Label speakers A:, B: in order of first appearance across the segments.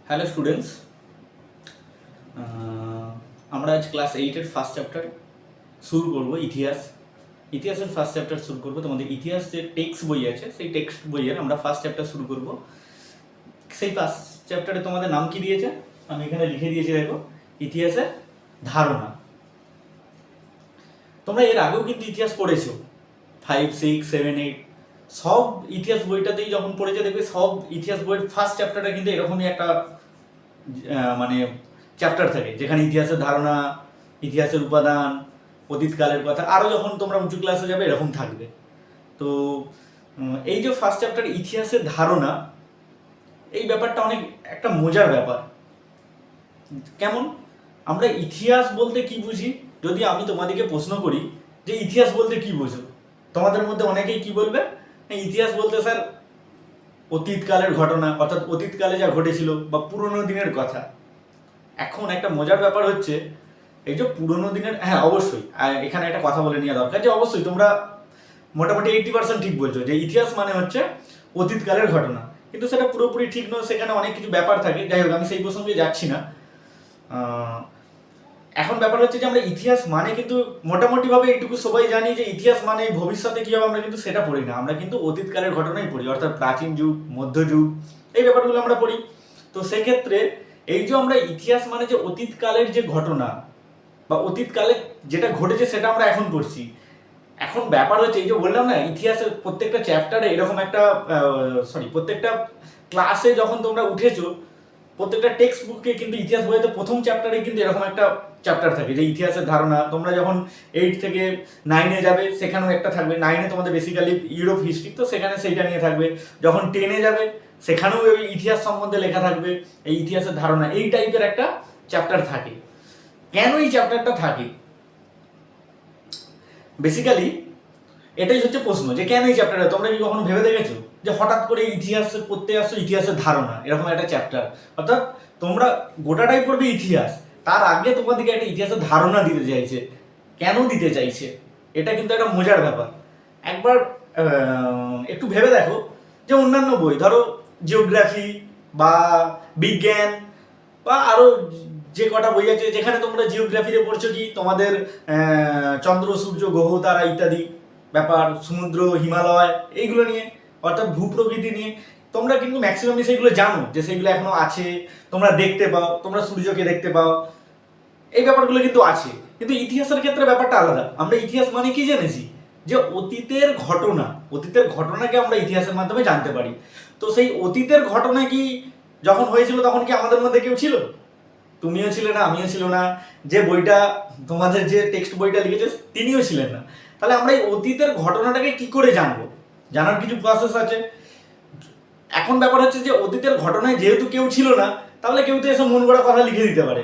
A: Hello students, আমরা আজ class 8-এর first chapter শুরু করব। ইতিহাসের ফার্স্ট চ্যাপ্টার শুরু করব। তোমাদের ইতিহাস যে টেক্সট বই আছে সেই টেক্সট বইয়ের আমরা ফার্স্ট চ্যাপ্টার শুরু করব। সেই ফার্স্ট চ্যাপ্টারে তোমাদের নাম কি দিয়েছে আমি এখানে লিখে দিয়েছি, দেখো, ইতিহাসের ধারণা। তোমরা এর আগেও কিন্তু ইতিহাস পড়েছো, 5, 6, 7, 8 সব ইতিহাস বইটাতেই যখন পড়েছে দেখবে সব ইতিহাস বইয়ের ফার্স্ট চ্যাপ্টারটা কিন্তু এরকমই একটা মানে চ্যাপ্টার থাকে, যেখানে ইতিহাসের ধারণা, ইতিহাসের উপাদান, অতীতকালের কথা, আরও যখন তোমরা উঁচু ক্লাসে যাবে এরকম থাকবে। তো এই যে ফার্স্ট চ্যাপ্টার ইতিহাসের ধারণা, এই ব্যাপারটা অনেক একটা মজার ব্যাপার। কেমন? আমরা ইতিহাস বলতে কি বুঝি? যদি আমি তোমাদেরকে প্রশ্ন করি যে ইতিহাস বলতে কি বোঝো, তোমাদের মধ্যে অনেকেই কি বলবে, ইতিহাস বলতে স্যার অতীতকালের ঘটনা, অর্থাৎ অতীতকালে যা ঘটেছিল বা পুরনো দিনের কথা। এখন একটা মজার ব্যাপার হচ্ছে, এই যে পুরোনো দিনের, হ্যাঁ অবশ্যই এখানে একটা কথা বলে নেওয়া দরকার যে অবশ্যই তোমরা মোটামুটি 80% ঠিক বলছো যে ইতিহাস মানে হচ্ছে অতীতকালের ঘটনা, কিন্তু সেটা পুরোপুরি ঠিক নয়, সেখানে অনেক কিছু ব্যাপার থাকে। যাই হোক, আমি সেই প্রসঙ্গে যাচ্ছি না। এখন ব্যাপার হচ্ছে যে আমরা ইতিহাস মানে কিন্তু মোটামুটিভাবে এইটুকু সবাই জানি যে ইতিহাস মানে ভবিষ্যতে কী হবে আমরা কিন্তু সেটা পড়ি না, আমরা কিন্তু অতীতকালের ঘটনাই পড়ি, অর্থাৎ প্রাচীন যুগ, মধ্যযুগ, এই ব্যাপারগুলো আমরা পড়ি। তো সেক্ষেত্রে এই যে আমরা ইতিহাস মানে যে অতীতকালের যে ঘটনা বা অতীতকালে যেটা ঘটেছে সেটা আমরা এখন পড়ছি। এখন ব্যাপার হচ্ছে এই যে বললাম না, ইতিহাসের প্রত্যেকটা চ্যাপ্টারে এরকম একটা প্রত্যেকটা ক্লাসে যখন তোমরা উঠেছো, প্রত্যেকটা টেক্সট বুকে কিন্তু ইতিহাস বইতে প্রথম চ্যাপ্টারে কিন্তু এরকম একটা চ্যাপ্টার থাকে যে ইতিহাসের ধারণা। তোমরা যখন 8 থেকে 9-এ যাবে সেখানেও একটা থাকবে। 9-এ তোমাদের বেসিক্যালি ইউরোপ হিস্ট্রি, তো সেখানে সেইটা নিয়ে থাকবে। যখন 10-এ যাবে সেখানেও ওই ইতিহাস সম্বন্ধে লেখা থাকবে, এই ইতিহাসের ধারণা, এই টাইপের একটা চ্যাপ্টার থাকে। কেন এই চ্যাপ্টারটা থাকে, বেসিক্যালি এটাই হচ্ছে প্রশ্ন, যে কেন এই চ্যাপ্টারটা। তোমরা কি কখনো ভেবে দেখেছো যে হঠাৎ করে ইতিহাস পড়তে আসছো, ইতিহাসের ধারণা এরকম একটা চ্যাপ্টার, অর্থাৎ তোমরা গোটাটাই পড়বে ইতিহাস, তার আগে তোমাদেরকে একটা ইতিহাসের ধারণা দিতে চাইছে। কেন দিতে চাইছে, এটা কিন্তু একটা মজার ব্যাপার। একবার একটু ভেবে দেখো যে অন্যান্য বই, ধরো জিওগ্রাফি বা বিজ্ঞান বা আরও যে কটা বই আছে যেখানে তোমরা জিওগ্রাফিতে পড়ছো কি তোমাদের চন্দ্র, সূর্য, গ্রহ, তারা ইত্যাদি ব্যাপার, সমুদ্র, হিমালয়, এইগুলো নিয়ে, অর্থাৎ ভূপ্রকৃতি নিয়ে তোমরা কিন্তু ম্যাক্সিমামই সেইগুলো জানো যে সেইগুলো এখনো আছে, তোমরা দেখতে পাও, তোমরা সূর্যকে দেখতে পাও, এই ব্যাপারগুলো কিন্তু আছে। কিন্তু ইতিহাসের ক্ষেত্রে ব্যাপারটা আলাদা। আমরা ইতিহাস মানে কি জেনেছি, যে অতীতের ঘটনাকে আমরা ইতিহাসের মাধ্যমে জানতে পারি। তো সেই অতীতের ঘটনা কি যখন হয়েছিল তখন কি আমাদের মধ্যে কেউ ছিল? তুমিও ছিলে না, আমিও ছিল না, যে বইটা তোমাদের যে টেক্সট বইটা লিখেছে তিনিও ছিলেন না। তাহলে আমরা এই অতীতের ঘটনাটাকে কি করে জানবো? জানার কিছু প্রসেস আছে। এখন ব্যাপার হচ্ছে যে অতীতের ঘটনায় যেহেতু কেউ ছিল না, তাহলে কেউ তো এসব মন গড়া কথা লিখে দিতে পারে,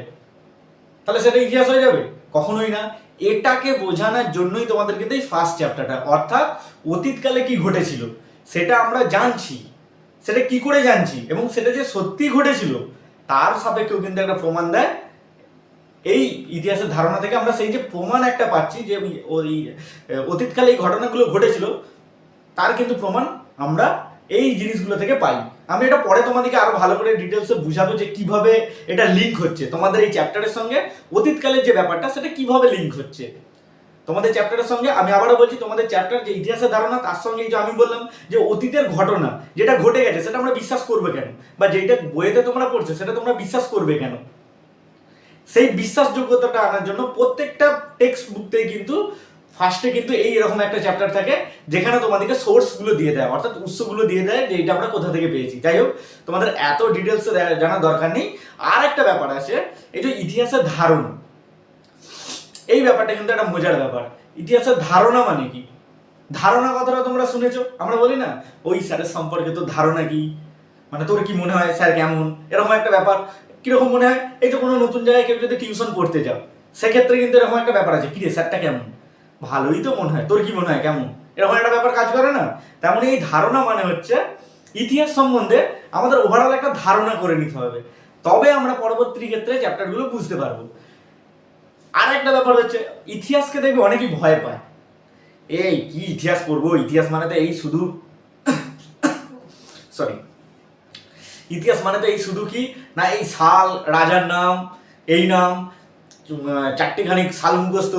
A: তাহলে সেটা ইতিহাস হয়ে যাবে? কখনোই না। এটাকে বোঝানোর জন্যই তোমাদের কিন্তু এই ফার্স্ট চ্যাপ্টারটা, অর্থাৎ অতীতকালে কি ঘটেছিল সেটা আমরা জানছি, সেটা কি করে জানছি, এবং সেটা যে সত্যি ঘটেছিল তার সাপেক্ষেও কিন্তু একটা প্রমাণ দেয়। এই ইতিহাসের ধারণা থেকে আমরা সেই যে প্রমাণ একটা পাচ্ছি যে ওই অতীতকালে এই ঘটনাগুলো ঘটেছিল, তার কিন্তু প্রমাণ আমরা এই জিনিসগুলো থেকে পাই। আমি এটা পরে তোমাদেরকে আরো ভালো করে ডিটেলসে বুঝাবো যে কিভাবে এটা লিঙ্ক হচ্ছে তোমাদের এই চ্যাপ্টারের সঙ্গে, অতীতকালের যে ব্যাপারটা সেটা কিভাবে লিঙ্ক হচ্ছে তোমাদের চ্যাপ্টারের সঙ্গে। আমি আবারও বলছি, তোমাদের চ্যাপ্টার যে ইতিহাসের ধারণা, তার সঙ্গে যে আমি বললাম যে অতীতের ঘটনা যেটা ঘটে গেছে সেটা আমরা বিশ্বাস করবে কেন, বা যেটা বইয়েতে তোমরা পড়ছো সেটা তোমরা বিশ্বাস করবে কেন, সেই বিশ্বাসযোগ্যতাটা আনার জন্য প্রত্যেকটা টেক্সট বুকতেই কিন্তু ফার্স্টে কিন্তু এই এরকম একটা চ্যাপ্টার থাকে যেখানে তোমাদেরকে সোর্সগুলো দিয়ে দেয়, অর্থাৎ উৎসগুলো দিয়ে দেয় যে এটা আমরা কোথা থেকে পেয়েছি। যাই হোক, তোমাদের এত ডিটেলসে জানার দরকার নেই। আর একটা ব্যাপার আছে, এই যে ইতিহাসের ধারণা, এই ব্যাপারটা কিন্তু একটা মজার ব্যাপার। ইতিহাসের ধারণা মানে কি? ধারণা কথাটা তোমরা শুনেছো, আমরা বলি না ওই স্যারের সম্পর্কে তোর ধারণা কি, মানে তোর কি মনে হয় স্যার কেমন, এরকম একটা ব্যাপার। কিরকম মনে হয়, এই যে কোনো নতুন জায়গায় কেউ যদি টিউশন পড়তে যাও, সেক্ষেত্রে কিন্তু এরকম একটা ব্যাপার আছে, কি রে স্যারটা কেমন, ভালোই তো মনে হয়, তোর কি মনে হয় কেমন, এরকম একটা ব্যাপার কাজ করে না? তেমন এই ধারণা মানে হচ্ছে ইতিহাস সম্বন্ধে আমাদের ওভারঅল একটা ধারণা করে নিতে হবে, তবে আমরা পরবর্তী ক্ষেত্রে চ্যাপ্টারগুলো বুঝতে পারবো। আর একটা ব্যাপার হচ্ছে, ইতিহাসকে দেখবে অনেকেই ভয় পায়, এই কি ইতিহাস পড়বো, ইতিহাস মানে তো এই শুধু সরি ইতিহাস মানে তো এই শুধু কি না এই সাল, রাজার নাম, এই নাম, চারটেখানি সাল মুখস্থ,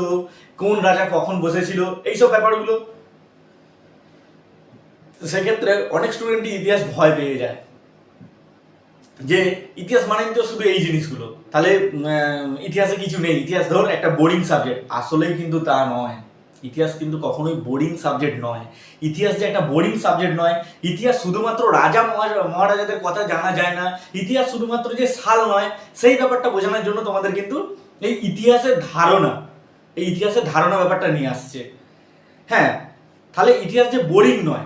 A: কোন রাজা কখন বসেছিল, এইসব ব্যাপারগুলো। সেক্ষেত্রে অনেক স্টুডেন্টই ইতিহাস ভয় পেয়ে যায় যে ইতিহাস মানে তো শুধু এই জিনিসগুলো, তাহলে ইতিহাসে কিছু নেই, ইতিহাস ধর একটা বোরিং সাবজেক্ট। আসলেই কিন্তু তা নয়, ইতিহাস কিন্তু কখনোই বোরিং সাবজেক্ট নয়। ইতিহাস যে একটা বোরিং সাবজেক্ট নয়, ইতিহাস শুধুমাত্র রাজা মহারাজাদের কথা জানা যায় না, ইতিহাস শুধুমাত্র যে সাল নয়, সেই ব্যাপারটা বোঝানোর জন্য তোমাদের কিন্তু এই ইতিহাসের ধারণা ব্যাপারটা নিয়ে আসছে। হ্যাঁ, তাহলে ইতিহাস যে বোরিং নয়,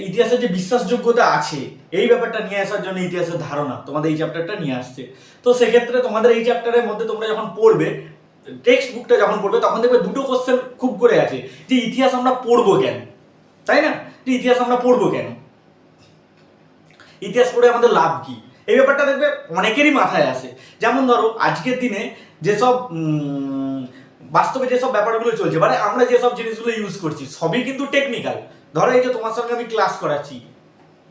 A: ইতিহাসের যে বিশ্বাসযোগ্যতা আছে, এই ব্যাপারটা নিয়ে আসার জন্য ইতিহাসের ধারণা তোমাদের এই চ্যাপ্টারটা নিয়ে আসছে। তো সেক্ষেত্রে তোমাদের এই চ্যাপ্টারের মধ্যে তোমরা যখন পড়বে, টেক্সট বুকটা যখন পড়বে, তখন দেখবে দুটো কোশ্চেন খুব করে আছে যে ইতিহাস আমরা পড়বো কেন, তাই না? যে ইতিহাস আমরা পড়বো কেন, ইতিহাস পড়ে আমাদের লাভ কি, এই ব্যাপারটা দেখবে অনেকেরই মাথায় আসে। যেমন ধরো আজকের দিনে যেসব বাস্তবে যেসব ব্যাপারগুলো চলছে, মানে আমরা যেসব জিনিসগুলো ইউজ করছি সবই কিন্তু টেকনিক্যাল। ধরো এই যে তোমার সঙ্গে আমি ক্লাস করাচ্ছি,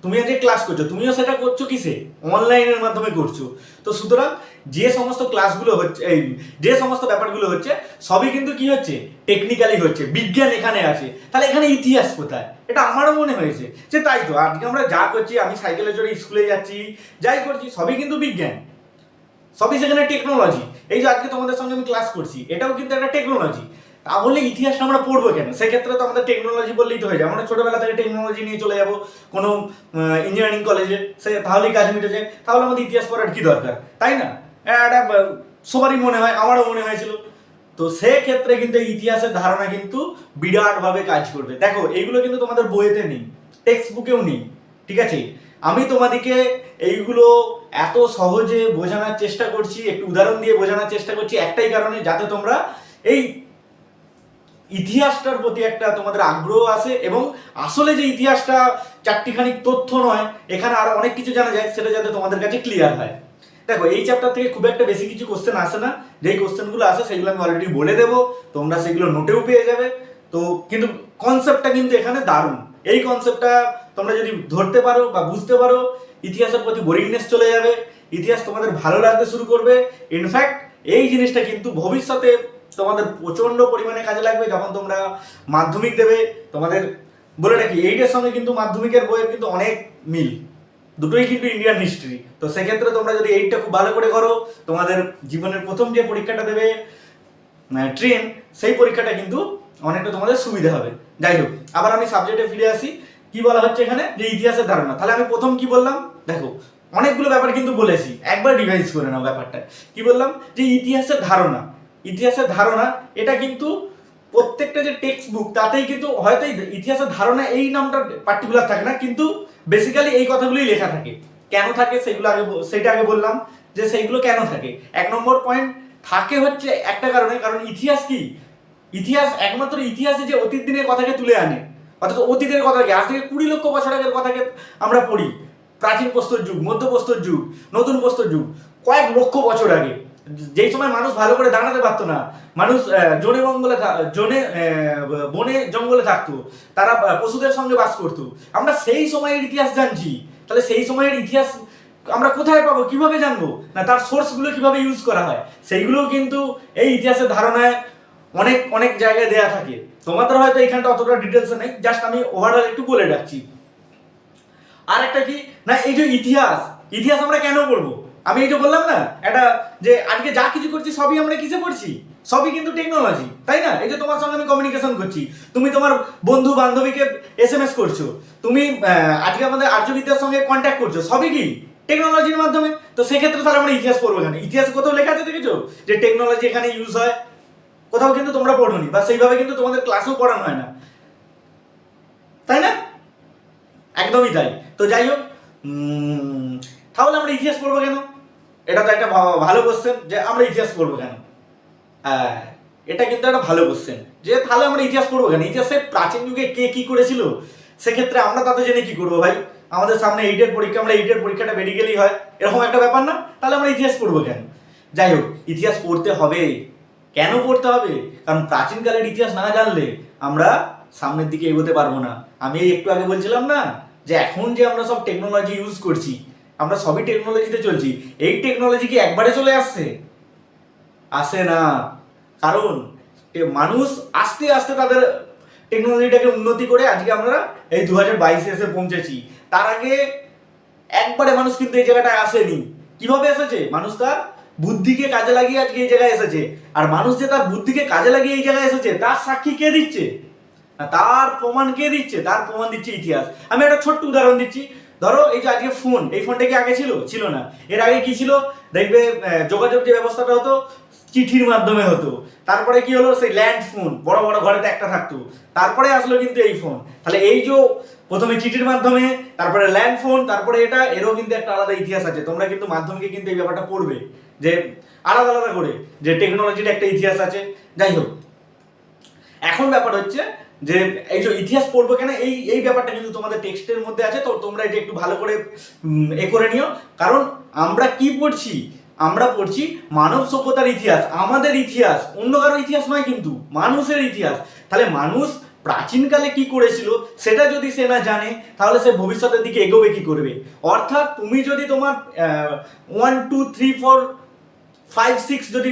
A: তুমি আজকে ক্লাস করছো, তুমিও সেটা করছো কিসে? অনলাইনের মাধ্যমে করছো। তো সুতরাং যে সমস্ত ক্লাসগুলো হচ্ছে, এই যে সমস্ত ব্যাপারগুলো হচ্ছে, সবই কিন্তু কি হচ্ছে? টেকনিক্যালি হচ্ছে, বিজ্ঞান এখানে আছে। তাহলে এখানে ইতিহাস কোথায়? এটা আমারও মনে হয়েছে যে তাই তো, আজকে আমরা যা করছি, আমি সাইকেলে চড়ে স্কুলে যাচ্ছি, যাই করছি, সবই কিন্তু বিজ্ঞান, সবই সেখানে টেকনোলজি। এই যে আজকে তোমাদের সঙ্গে আমি ক্লাস করছি, এটাও কিন্তু একটা টেকনোলজি। তাহলে ইতিহাসটা আমরা পড়বো কেন? সেক্ষেত্রে তো আমাদের টেকনোলজি বললেই তো হয়ে যায়। আমরা ছোটবেলা থেকে টেকনোলজি নিয়ে চলে যাবো কোনো ইঞ্জিনিয়ারিং কলেজে, সে তাহলেই কাজ মিটে যায়। তাহলে আমাদের ইতিহাস পড়ার কি দরকার, তাই না? এটা সবারই মনে হয়, আমারও মনে হয়েছিল। তো সেক্ষেত্রে কিন্তু ইতিহাসের ধারণা কিন্তু বিরাটভাবে কাজ করবে। দেখো এইগুলো কিন্তু তোমাদের বইতে নেই, টেক্সট বুকেও নেই, ঠিক আছে? আমি তোমাদেরকে এইগুলো এত সহজে বোঝানোর চেষ্টা করছি, একটু উদাহরণ দিয়ে বোঝানোর চেষ্টা করছি একটাই কারণে, যাতে তোমরা এই ইতিহাসটার প্রতি একটা তোমাদের আগ্রহ আসে, এবং আসলে যে ইতিহাসটা চারটিখানি তথ্য নয়, এখানে আরো অনেক কিছু জানা যায়, সেটা যাতে তোমাদের কাছে ক্লিয়ার হয়। দেখো এই চ্যাপ্টার থেকে খুব একটা বেশি কিছু কোশ্চেন আসে না, যেই কোশ্চেনগুলো আসে সেগুলো আমি অলরেডি বলে দেবো, তোমরা সেগুলো নোটেও পেয়ে যাবে। তো কিন্তু কনসেপ্টটা কিন্তু এখানে দারুণ। এই কনসেপ্টটা তোমরা যদি ধরতে পারো বা বুঝতে পারো, ইতিহাসের প্রতি বোরিংনেস চলে যাবে, ইতিহাস তোমাদের ভালো লাগতে শুরু করবে। ইনফ্যাক্ট এই জিনিসটা কিন্তু ভবিষ্যতে তোমাদের প্রচন্ড পরিমাণে কাজে লাগবে যখন তোমরা মাধ্যমিক দেবে। তোমাদের বলে রাখি, এইটের সঙ্গে কিন্তু মাধ্যমিকের বইয়ের কিন্তু অনেক মিল, দুটোই কিন্তু ইন্ডিয়ান হিস্ট্রি। তো সেক্ষেত্রে তোমরা যদি এইটটা খুব ভালো করে করো, তোমাদের জীবনের প্রথম যে পরীক্ষাটা দেবে ট্রেন, সেই পরীক্ষাটা কিন্তু অনেকটা তোমাদের সুবিধা হবে। যাই হোক, আবার আমি সাবজেক্টে ফিরে আসি। কি বলা হচ্ছে এখানে? যে ইতিহাসের ধারণা। তাহলে আমি প্রথম কি বললাম? দেখো অনেকগুলো ব্যাপার কিন্তু বলেছি, একবার রিভাইজ করে নাও ব্যাপারটা। কি বললাম? যে ইতিহাসের ধারণা, ইতিহাসের ধারণা এটা কিন্তু প্রত্যেকটা যে টেক্সট বুক তাতেই কিন্তু হয়তো ইতিহাসের ধারণা এই নামটা পার্টিকুলার থাকে না, কিন্তু বেসিক্যালি এই কথাগুলোই লেখা থাকে। কেন থাকে সেটা আগে বললাম, যে সেইগুলো কেন থাকে। এক নম্বর পয়েন্ট, থাকে হচ্ছে একটা কারণে, কারণ ইতিহাস কি? ইতিহাস একমাত্র ইতিহাসে যে অতীত দিনের কথাকে তুলে আনে, অর্থাৎ অতীতের কথাকে, আজ থেকে 20 লক্ষ বছর আগের কথাকে আমরা পড়ি। প্রাচীন প্রস্তর যুগ, মধ্য প্রস্তর যুগ, নতুন প্রস্তর যুগ, কয়েক লক্ষ বছর আগে, যেই সময় মানুষ ভালো করে দাঁড়াতে পারতো না, মানুষ বনে জঙ্গলে থাকতো, তারা পশুদের সঙ্গে বাস করতো, আমরা সেই সময়ের ইতিহাস জানছি। তাহলে সেই সময়ের ইতিহাস আমরা কোথায় পাবো, কিভাবে জানবো? না তার সোর্সগুলো কিভাবে ইউজ করা হয়, সেইগুলোও কিন্তু এই ইতিহাসের ধারণায় অনেক অনেক জায়গায় দেয়া থাকে। তোমাদের হয়তো এখানটা অতটা ডিটেলসে নেই, জাস্ট আমি ওভারঅল একটু বলে রাখছি। আর একটা কি না, এই যে ইতিহাস আমরা কেন পড়বো? আমি এই যে বললাম না, এটা যে আজকে যা কিছু করছি সবই আমরা কিসে করছি? সবই কিন্তু টেকনোলজি, তাই না? এই যে তোমার সঙ্গে আমি কমিউনিকেশন করছি, তুমি তোমার বন্ধু বান্ধবীকে SMS করছো, তুমি আজকে আমাদের আর্যবিদ্যার সঙ্গে কন্ট্যাক্ট করছো, সবই কি টেকনোলজির মাধ্যমে। তো সেক্ষেত্রে তাহলে আমরা ইতিহাস পড়বো এখানে? ইতিহাসে কোথাও লেখা আছে দেখেছো যে টেকনোলজি এখানে ইউজ হয়? কোথাও কিন্তু তোমরা পড়োনি, বা সেইভাবে কিন্তু তোমাদের ক্লাসেও পড়ানো হয় না, তাই না? একদমই তাই। তো যাই হোক, তাহলে আমরা ইতিহাস পড়বো কেন? এটা তো একটা ভালো কোশ্চেন, যে আমরা ইতিহাস পড়বো কেন। এটা কিন্তু একটা ভালো কোশ্চেন, যে তাহলে আমরা ইতিহাস পড়বো কেন? ইতিহাসে প্রাচীন যুগে কে কি করেছিল, সেক্ষেত্রে আমরা তাতে জেনে কি করবো ভাই? আমাদের সামনে এইটের পরীক্ষা, আমরা এইটের পরীক্ষাটা বেরিয়ে গেলেই হয়, এরকম একটা ব্যাপার না? তাহলে আমরা ইতিহাস পড়বো কেন? যাই হোক, ইতিহাস পড়তে হবে। কেন পড়তে হবে? কারণ প্রাচীনকালের ইতিহাস না জানলে আমরা সামনের দিকে এগোতে পারবো না। আমি একটু আগে বলছিলাম না, যে এখন যে আমরা সব টেকনোলজি ইউজ করছি, আমরা সবই টেকনোলজিতে চলছি। এই টেকনোলজি কি একবারে চলে আসছে? আসে না। কারণ মানুষ আস্তে আস্তে তাদের টেকনোলজিটাকে উন্নতি করে আজকে আমরা এই 2022 এসে পৌঁছেছি। তার আগে একবারে মানুষ কিন্তু এই জায়গাটায় আসেনি। কিভাবে এসেছে? মানুষ তার বুদ্ধিকে কাজে লাগিয়ে আজকে এই জায়গায় এসেছে। আর মানুষ যে তার বুদ্ধিকে কাজে লাগিয়ে এই জায়গায় এসেছে তার সাক্ষী কে দিচ্ছে? তার প্রমাণ কে দিচ্ছে? তার প্রমাণ দিচ্ছে ইতিহাস। আমি একটা ছোট্ট উদাহরণ দিচ্ছি। ধরো এই যে আজকে ফোন, এই ফোনটা কি আগে ছিল? ছিল না। এর আগে কি ছিল? দেখবে যোগাযোগ যে ব্যবস্থাটা হতো চিঠির মাধ্যমে হতো। তারপরে কি হলো? সেই ল্যান্ড ফোন, বড় বড় ঘরেতে একটা থাকতো। তারপরে আসলো কিন্তু এই ফোন। তাহলে এই যে প্রথমে চিঠির মাধ্যমে, তারপরে ল্যান্ড ফোন, তারপরে এটা, এরও কিন্তু একটা আলাদা ইতিহাস আছে। তোমরা কিন্তু মাধ্যমিকে কিন্তু এই ব্যাপারটা পড়বে যে আলাদা আলাদা করে যে টেকনোলজির একটা ইতিহাস আছে। যাই হোক, এখন ব্যাপার হচ্ছে যে এই যে ইতিহাস পড়বো কেন, এই এই ব্যাপারটা কিন্তু তোমাদের টেক্সটের মধ্যে আছে। তো তোমরা এটা একটু ভালো করে করে নিও। কারণ আমরা কি পড়ছি? আমরা পড়ছি মানব সভ্যতার ইতিহাস, আমাদের ইতিহাস, অন্য কারো ইতিহাস নয়, কিন্তু মানুষের ইতিহাস। তাহলে মানুষ প্রাচীনকালে কি করেছিল সেটা যদি সে না জানে, তাহলে সে ভবিষ্যতের দিকে এগোবে কি করবে? অর্থাৎ তুমি যদি তোমার 1 2 3 4 5 6 যদি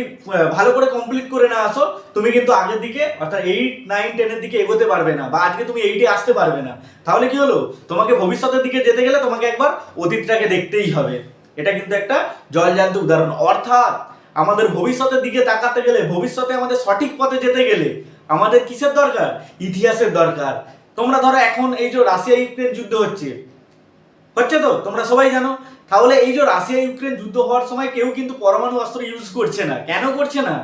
A: ভালো করে কমপ্লিট করে না আসো, তুমি কিন্তু আগের দিকে অর্থাৎ 8 9 10 এর দিকে এগোতে পারবে না, বা আজকে তুমি 8 এ আসতে পারবে না। তাহলে কি হলো? তোমাকে ভবিষ্যতের দিকে যেতে গেলে তোমাকে একবার অতীতটাকে দেখতেই হবে। এটা কিন্তু একটা জলজান্ত উদাহরণ। অর্থাৎ আমাদের ভবিষ্যতের দিকে তাকাতে গেলে, ভবিষ্যতে আমাদের সঠিক পথে যেতে গেলে আমাদের কিসের দরকার? ইতিহাসের দরকার। তোমরা ধরো এখন এই যে রাশিয়া ইউক্রেন যুদ্ধ হচ্ছে তো তোমরা সবাই জানো। তাহলে এই যে রাশিয়া ইউক্রেন যুদ্ধ হওয়ার সময় কেউ কিন্তু পরমাণু অস্ত্র ইউজ করছে না। কেন করছে না?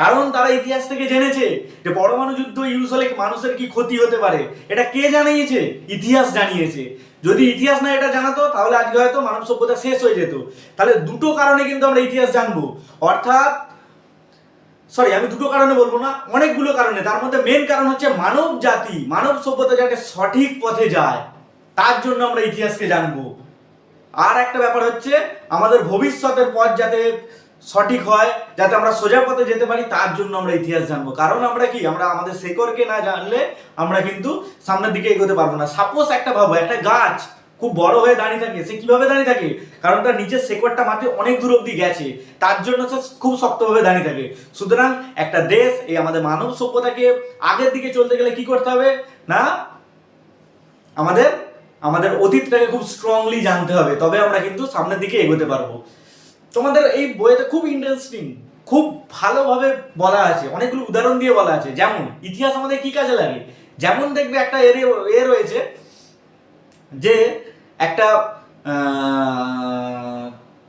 A: কারণ তারা ইতিহাস থেকে জেনেছে যে পরমাণু যুদ্ধ ইউজ হলে মানুষের কি ক্ষতি হতে পারে। এটা কে জানিয়েছে? ইতিহাস জানিয়েছে। যদি ইতিহাস না এটা জানাতো, তাহলে আজকে হয়তো মানব সভ্যতা শেষ হয়ে যেত। তাহলে দুটো কারণে কিন্তু আমরা ইতিহাস জানবো। অর্থাৎ আমি দুটো কারণে বলবো না, অনেকগুলো কারণে। তার মধ্যে মেন কারণ হচ্ছে মানব জাতি, মানব সভ্যতা যাতে সঠিক পথে যায়, তার জন্য আমরা ইতিহাসকে জানবো। আর একটা ব্যাপার হচ্ছে আমাদের ভবিষ্যতের পথ যাতে সঠিক হয়, যাতে আমরা সোজা পথে যেতে পারি, তার জন্য আমরা ইতিহাস জানবো। কারণ আমরা কি, আমরা আমাদের শেকড়কে না জানলে আমরা কিন্তু সামনের দিকে এগোতে পারবো না। সাপোজ একটা ভাবো, একটা গাছ খুব বড় হয়ে দাঁড়িয়ে থাকে। সে কিভাবে দাঁড়িয়ে থাকে? কারণ তার নিচের শেকড়টা মাটি অনেক দূর অব্দি গেছে, তার জন্য সে খুব শক্তভাবে দাঁড়িয়ে থাকে। সুতরাং একটা দেশ, এই আমাদের মানব সভ্যতাকে আগের দিকে চলতে গেলে কি করতে হবে না, আমাদের আমাদের অতীতটাকে খুব স্ট্রংলি জানতে হবে। তবে আমরা কিন্তু সামনের দিকে এগোতে পারবো। তোমাদের এই বইতে খুব ইন্টারেস্টিং, খুব ভালোভাবে বলা আছে, অনেকগুলো উদাহরণ দিয়ে বলা আছে। যেমন ইতিহাস আমাদের কি কাজে লাগে। যেমন দেখবে একটা রয়েছে যে একটা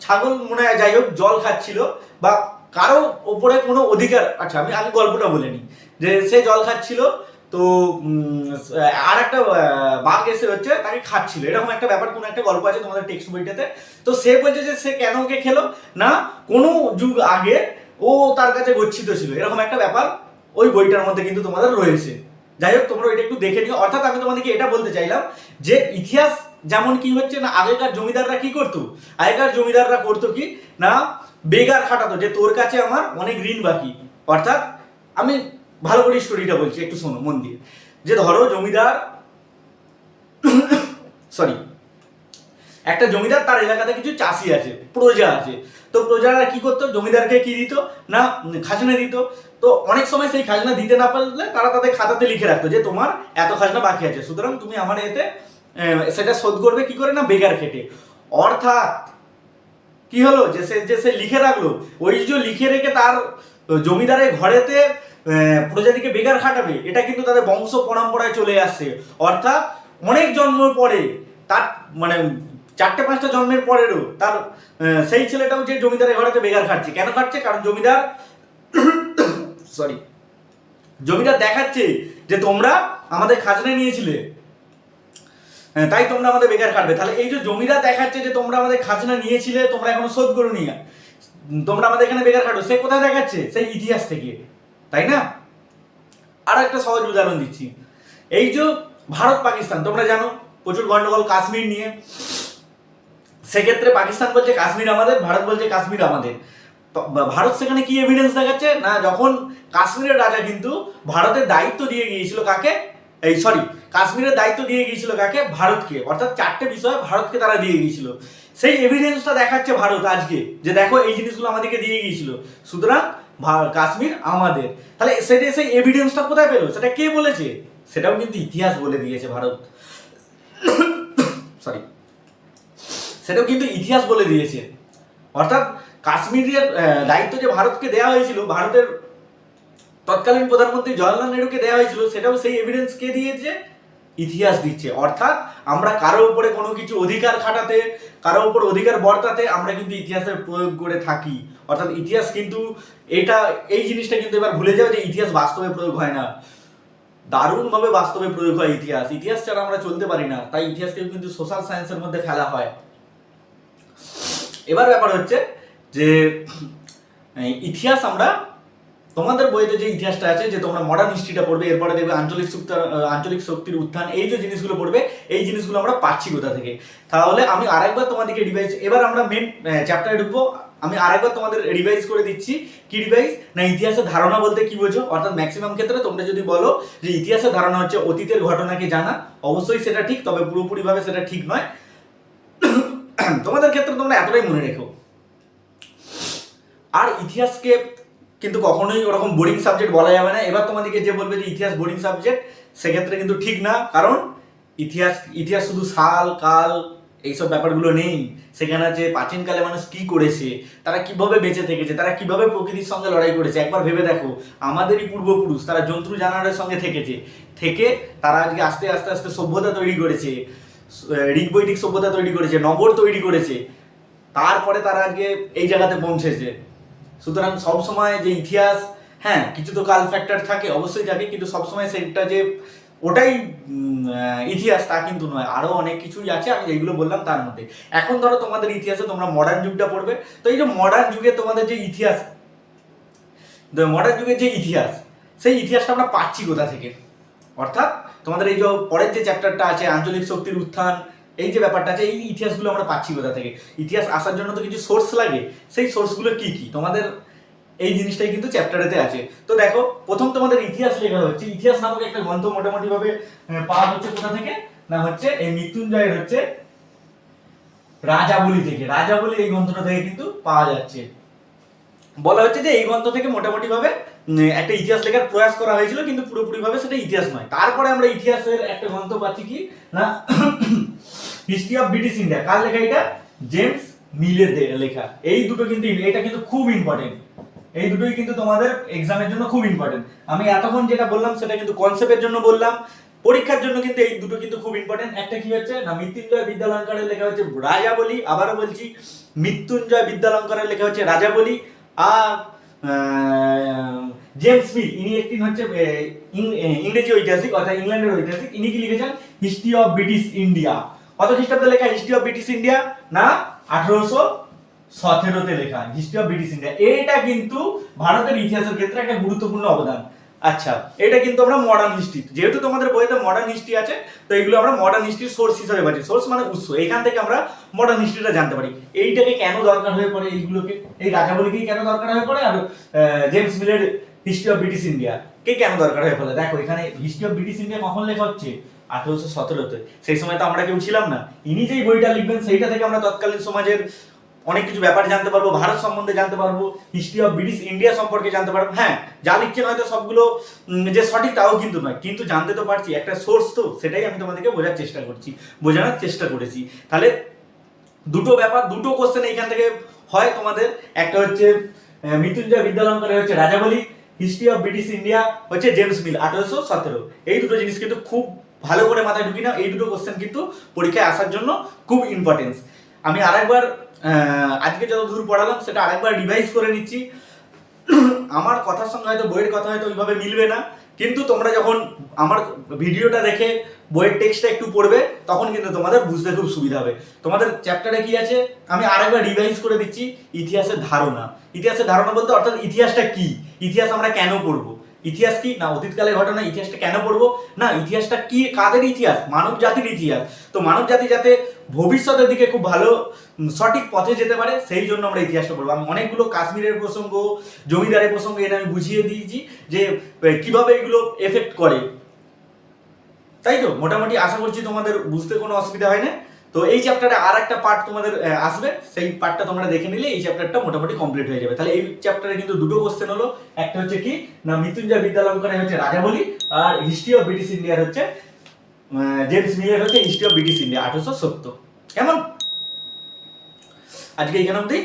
A: ছাগল মনে হয়, যাই হোক, জল খাচ্ছিল, বা কারো ওপরে কোনো অধিকার, আচ্ছা আমি আগে গল্পটা বলে নিই। যে সে জল খাচ্ছিল, তো আর একটা বাঘ এসে হচ্ছে তাকে খাচ্ছিল, এরকম একটা ব্যাপার, কোনো একটা গল্প আছে তোমাদের টেক্সট বইটাতে। তো সে বলছে যে সে কেন ওকে খেলো না, কোনো যুগ আগে ও তার কাছে গচ্ছিত ছিল, এরকম একটা ব্যাপার ওই বইটার মধ্যে কিন্তু তোমাদের রয়েছে। যাই হোক, তোমরা ওইটা একটু দেখে নিও। অর্থাৎ আমি তোমাদেরকে এটা বলতে চাইলাম যে ইতিহাস যেমন কি হচ্ছে না, আগেকার জমিদাররা কি করতো? আগেকার জমিদাররা করতো কি না, বেগার খাটাতো, যে তোর কাছে আমার অনেক ঋণ বাকি। অর্থাৎ আমি ভালো করে স্টোরিটা বলছি, একটু শোনো মন দিয়ে। যে ধরো জমিদার সরি একটা জমিদার, তার এলাকাতে কিছু চাষি আছে, প্রজা আছে। তো প্রজারা কি করতো? জমিদারকে কি দিত না, খাজনা দিত। তো অনেক সময় সেই খাজনা দিতে না পারলে তারা তাদের খাতাতে লিখে রাখতো যে তোমার এত খাজনা বাকি আছে, সুতরাং তুমি আমার এতে সেটা শোধ করবে কি করে না, বেগার খেটে। অর্থাৎ কি হলো, যে সে লিখে রাখলো, ওই যে লিখে রেখে তার জমিদারের ঘরেতে প্রজাতিকে বেগার খাটাবে, এটা কিন্তু তাদের বংশ পরম্পরায় চলে আসছে। অর্থাৎ অনেক জন্ম পরে, তার মানে 4-5টা জন্মের পরেরও তার সেই ছেলেটাও যে জমিদারের ঘরেতে বেগার খাটছে। কেন খাটছে? কারণ জমিদার জমিদার দেখাচ্ছে যে তোমরা আমাদের খাজনা নিয়েছিলে, তাই তোমরা আমাদের বেকার খাটবে। তাহলে এই যে জমিদার দেখাচ্ছে যে তোমরা আমাদের খাজনা নিয়েছিলে, তোমরা এখনো শোধ করোনি, তোমরা আমাদের এখানে বেকার খাটো, সে কোথায় দেখাচ্ছে? সেই ইতিহাস থেকে, তাই না? আর একটা সহজ উদাহরণ দিচ্ছি। এই যে ভারত পাকিস্তান, তোমরা জানো প্রচুর গন্ডগোল কাশ্মীর নিয়ে। সেক্ষেত্রে পাকিস্তান বলছে কাশ্মীর আমাদের, ভারত বলছে কাশ্মীর আমাদের। ভারত সেখানে কি এভিডেন্স দেখাচ্ছে না, যখন কাশ্মীরের রাজা কিন্তু ভারতের দায়িত্ব দিয়ে গিয়েছিল কাকে, কাশ্মীরের দায়িত্ব দিয়ে গিয়েছিল কাকে? ভারতকে, অর্থাৎ 4টে বিষয় ভারতকে তারা দিয়ে গিয়েছিল। সেই এভিডেন্সটা দেখাচ্ছে ভারত আজকে, যে দেখো এই জিনিসগুলো আমাদেরকে দিয়ে গিয়েছিল, সুতরাং কাশ্মীর আমাদের। তাহলে সেটা সেই এভিডেন্সটা কোথায় পেলো? সেটা কে বলেছে? সেটাও কিন্তু ইতিহাস বলে দিয়েছে ভারত। সরি, সেটাও কিন্তু ইতিহাস বলে দিয়েছে। অর্থাৎ কাশ্মীরের দায়িত্ব যে ভারতকে দেওয়া হয়েছিল, ভারতের তৎকালীন প্রধানমন্ত্রী জওয়াহরলাল নেহরুকে দেওয়া হয়েছিল, সেটাও সেই এভিডেন্স কে দিয়েছে? ইতিহাস দিচ্ছে। অর্থাৎ আমরা কারো উপরে কোনো কিছু অধিকার খাটাতে, কারো উপর অধিকার বর্তাতে আমরা কিন্তু ইতিহাসের প্রয়োগ করে থাকি। অর্থাৎ ইতিহাস কিন্তু এই জিনিসটা কিন্তু এবার ভুলে যাও যে ইতিহাস বাস্তবে প্রয়োগ হয় না, দারুণভাবে বাস্তবে প্রয়োগ হয় ইতিহাস। ইতিহাস ছাড়া আমরা চলতে পারি না, তাই ইতিহাসকে কিন্তু সোশ্যাল সায়েন্সের মধ্যে ফেলা হয়। এবার ব্যাপার হচ্ছে যে ইতিহাস আমরা, তোমাদের বইতে যে ইতিহাসটা আছে, যে তোমরা মডার্ন হিস্ট্রিটা পড়বে, এরপরে দেখবে আঞ্চলিক শক্তির উত্থান, এই যে জিনিসগুলো পড়বে, এই জিনিসগুলো আমরা পাচ্ছি কোথা থেকে? তাহলে আমি আরেকবার তোমাদেরকে রিভাইজ, এবার আমরা মেন চ্যাপ্টারে ঢুকবো। আমি আরেকবার তোমাদের রিভাইজ করে দিচ্ছি। কি রিভাইজ? না, ইতিহাসের ধারণা বলতে কি বোঝো? অর্থাৎ ম্যাক্সিমাম ক্ষেত্রে তোমরা যদি বলো যে ইতিহাসের ধারণা হচ্ছে অতীতের ঘটনাকে জানা, অবশ্যই সেটা ঠিক, তবে পুরোপুরিভাবে সেটা ঠিক নয়। তোমাদের ক্ষেত্রে তোমরা এতটাই মনে রেখো। আর ইতিহাসকে কিন্তু কখনোই ওরকম বোরিং সাবজেক্ট বলা যাবে না। এবার তোমাদেরকে যে বলবে যে ইতিহাস বোরিং সাবজেক্ট, সেক্ষেত্রে কিন্তু ঠিক না। কারণ ইতিহাস শুধু সাল কাল এইসব ব্যাপারগুলো নেই। সেখানে আছে প্রাচীনকালে মানুষ কি করেছে, তারা কিভাবে বেঁচে থেকেছে, তারা কিভাবে প্রকৃতির সঙ্গে লড়াই করেছে। একবার ভেবে দেখো, আমাদেরই পূর্বপুরুষ তারা জন্তু জানোয়ারের সঙ্গে থেকে তারা আজকে আস্তে আস্তে আস্তে সভ্যতা তৈরি করেছে, ঋগবৈদিক সভ্যতা তৈরি করেছে, নগর তৈরি করেছে, তারপরে তারা আজকে এই জায়গাতে পৌঁছেছে। সুতরাং সবসময় যে ইতিহাস, হ্যাঁ কিছু তো কাল ফ্যাক্টর থাকে, অবশ্যই থাকে, কিন্তু সবসময় সেটা যে ওটাই ইতিহাস তা কিন্তু নয়। আরও অনেক কিছুই আছে, আমি যেগুলো বললাম তার মধ্যে। এখন ধরো তোমাদের ইতিহাসে তোমরা মডার্ন যুগটা পড়বে, তো এই যে মডার্ন যুগে তোমাদের যে ইতিহাস, মডার্ন যুগের যে ইতিহাস, সেই ইতিহাসটা আমরা পাচ্ছি কোথা থেকে? অর্থাৎ তোমাদের এই যে পরের যে চ্যাপ্টারটা আছে আঞ্চলিক শক্তির উত্থান, এই যে ব্যাপারটা আছে, এই ইতিহাসগুলো আমরা পাচ্ছি কোথা থেকে? ইতিহাস আসার জন্য তো কিছু সোর্স লাগে, সেই সোর্সগুলো কি কি তোমাদের এই জিনিসটাই কিন্তু চ্যাপ্টারেতে আছে। তো দেখো, প্রথম তোমাদের ইতিহাস লেখা হচ্ছে, ইতিহাস নামক একটা গ্রন্থ মোটামুটি ভাবে পাওয়া হচ্ছে কোথা থেকে? না হচ্ছে এই মৃত্যুঞ্জয়ের হচ্ছে রাজাবলী থেকে। রাজাবলী এই গ্রন্থটা থেকে কিন্তু পাওয়া যাচ্ছে। বলা হচ্ছে যে এই গ্রন্থ থেকে মোটামুটি ভাবে একটা ইতিহাস লেখার প্রয়াস করা হয়েছিল, কিন্তু পুরোপুরি ভাবে সেটা ইতিহাস নয়। তারপরে আমরা ইতিহাসের একটা গ্রন্থ পাচ্ছি কি না, হিস্ট্রি অফ ব্রিটিশ ইন্ডিয়া। কার লেখা এটা? জেমস মিলের লেখা। এই দুটো কিন্তু, এটা কিন্তু খুব ইম্পর্টেন্ট, এই দুটোই কিন্তু তোমাদের এক্সামের জন্য খুব ইম্পর্টেন্ট। আমি এতক্ষণ যেটা বললাম সেটা কিন্তু কনসেপ্টের জন্য বললাম, পরীক্ষার জন্য কিন্তু এই দুটো কিন্তু খুব ইম্পর্টেন্ট। একটা কি হচ্ছে না, মৃত্যুঞ্জয় বিদ্যালঙ্কারের লেখা হচ্ছে রাজাবলী, আবারও বলছি মৃত্যুঞ্জয় বিদ্যালঙ্কারের লেখা হচ্ছে রাজাবলী। আর জেমস মিল, ইনি একটি হচ্ছে ইংরেজি ঐতিহাসিক, অর্থাৎ ইংল্যান্ডের ঐতিহাসিক। ইনি কি লিখেছেন? History of British India. কত খ্রিস্টাব্দে লেখা হিস্ট্রি অফ ব্রিটিশ ইন্ডিয়া? না, 1817-তে লেখা হিস্ট্রি অফ ব্রিটিশ ইন্ডিয়া। এটা কিন্তু ভারতের ইতিহাসের ক্ষেত্রে একটা গুরুত্বপূর্ণ অবদান। আচ্ছা, এটা কিন্তু আমরা মডার্ন হিস্ট্রি, যেহেতু তোমাদের বইতে মডার্ন হিস্ট্রি আছে, তো এইগুলো আমরা মডার্ন হিস্ট্রির সোর্স হিসেবে পাচ্ছি। সোর্স মানে উৎস, এখান থেকে আমরা মডার্ন হিস্ট্রিটা জানতে পারি। এইটাকে কেন দরকার হয়ে পড়ে, এইগুলোকে, এই রাজাবলীকেই কেন দরকার হয়ে পড়ে, আর জেমস মিলের হিস্ট্রি অফ ব্রিটিশ ইন্ডিয়া কে কেন দরকার হয়ে পড়ে? দেখো, এখানে হিস্ট্রি অফ ব্রিটিশ ইন্ডিয়া কখন লেখা হচ্ছে? 1817-তে। সেই সময় তো আমরা কেউ ছিলাম না। ইনি যেই বইটা লিখবেন সেইটা থেকে আমরা তৎকালীন সমাজের অনেক কিছু ব্যাপার জানতে পারবো, ভারত সম্বন্ধে জানতে পারবো, হিস্ট্রি অফ ব্রিটিশ ইন্ডিয়া সম্পর্কে জানতে পারবো। হ্যাঁ, যা লিখছেন হয়তো সবগুলো যে সঠিক তাও কিন্তু নয়, কিন্তু জানতে তো পারছি, একটা সোর্স তো, সেটাই আমি তোমাদেরকে বোঝানোর চেষ্টা করেছি। তাহলে দুটো ব্যাপার, দুটো কোশ্চেন এইখান থেকে হয় তোমাদের। একটা হচ্ছে মৃত্যুঞ্জয় বিদ্যালঙ্কারের হচ্ছে রাজাবলী, হিস্ট্রি অফ ব্রিটিশ ইন্ডিয়া হচ্ছে জেমস মিল 1817। এই দুটো জিনিস কিন্তু খুব ভালো করে মাথায় ঢুকি না, এই দুটো কোশ্চেন কিন্তু পরীক্ষায় আসার জন্য খুব ইম্পর্টেন্স। আমি আরেকবার আজকে যত দূর পড়ালাম সেটা আরেকবার রিভাইজ করে নিচ্ছি। আমার কথার সঙ্গে হয়তো বইয়ের কথা হয়তো ওইভাবে মিলবে না, কিন্তু তোমরা যখন আমার ভিডিওটা দেখে বইয়ের টেক্সটটা একটু পড়বে, তখন কিন্তু তোমাদের বুঝতে খুব সুবিধা হবে। তোমাদের চ্যাপ্টারে কি আছে আমি আরেকবার রিভাইজ করে দিচ্ছি। ইতিহাসের ধারণা। ইতিহাসের ধারণা বলতে অর্থাৎ ইতিহাসটা কি, ইতিহাস আমরা কেন পড়বো, ইতিহাস কি না অতীতকালের ঘটনা, ইতিহাসটা কেন পড়বো না, ইতিহাসটা কি, কাদের ইতিহাস, মানব জাতির ইতিহাস। তো মানব জাতি যাতে ভবিষ্যতের দিকে খুব ভালো সঠিক পথে যেতে পারে, সেই জন্য আমরা ইতিহাসটা পড়বো। আমি অনেকগুলো কাশ্মীরের প্রসঙ্গ, জমিদারের প্রসঙ্গ এটা আমি বুঝিয়ে দিয়েছি যে কিভাবে এগুলো এফেক্ট করে। তাই তো মোটামুটি আশা করছি তোমাদের বুঝতে কোনো অসুবিধা হয় না। তো এই চ্যাপ্টারে আর একটা পার্ট তোমাদের আসবে, সেই পার্টটা তোমরা দেখে নিলে এই চ্যাপ্টারটা মোটামুটি কমপ্লিট হয়ে যাবে। তাহলে এই চ্যাপ্টারে কিন্তু দুটো কোশ্চেন হলো, একটা হচ্ছে কি না মৃত্যুঞ্জয় বিদ্যালঙ্করের হচ্ছে রাজাবলি, আর হিস্ট্রি অফ ব্রিটিশ ইন্ডিয়ার হচ্ছে জেমস মিলের হচ্ছে হিস্ট্রি অফ ব্রিটিশ ইন্ডিয়া 1870। কেমন? আজকে এখানে অবধি।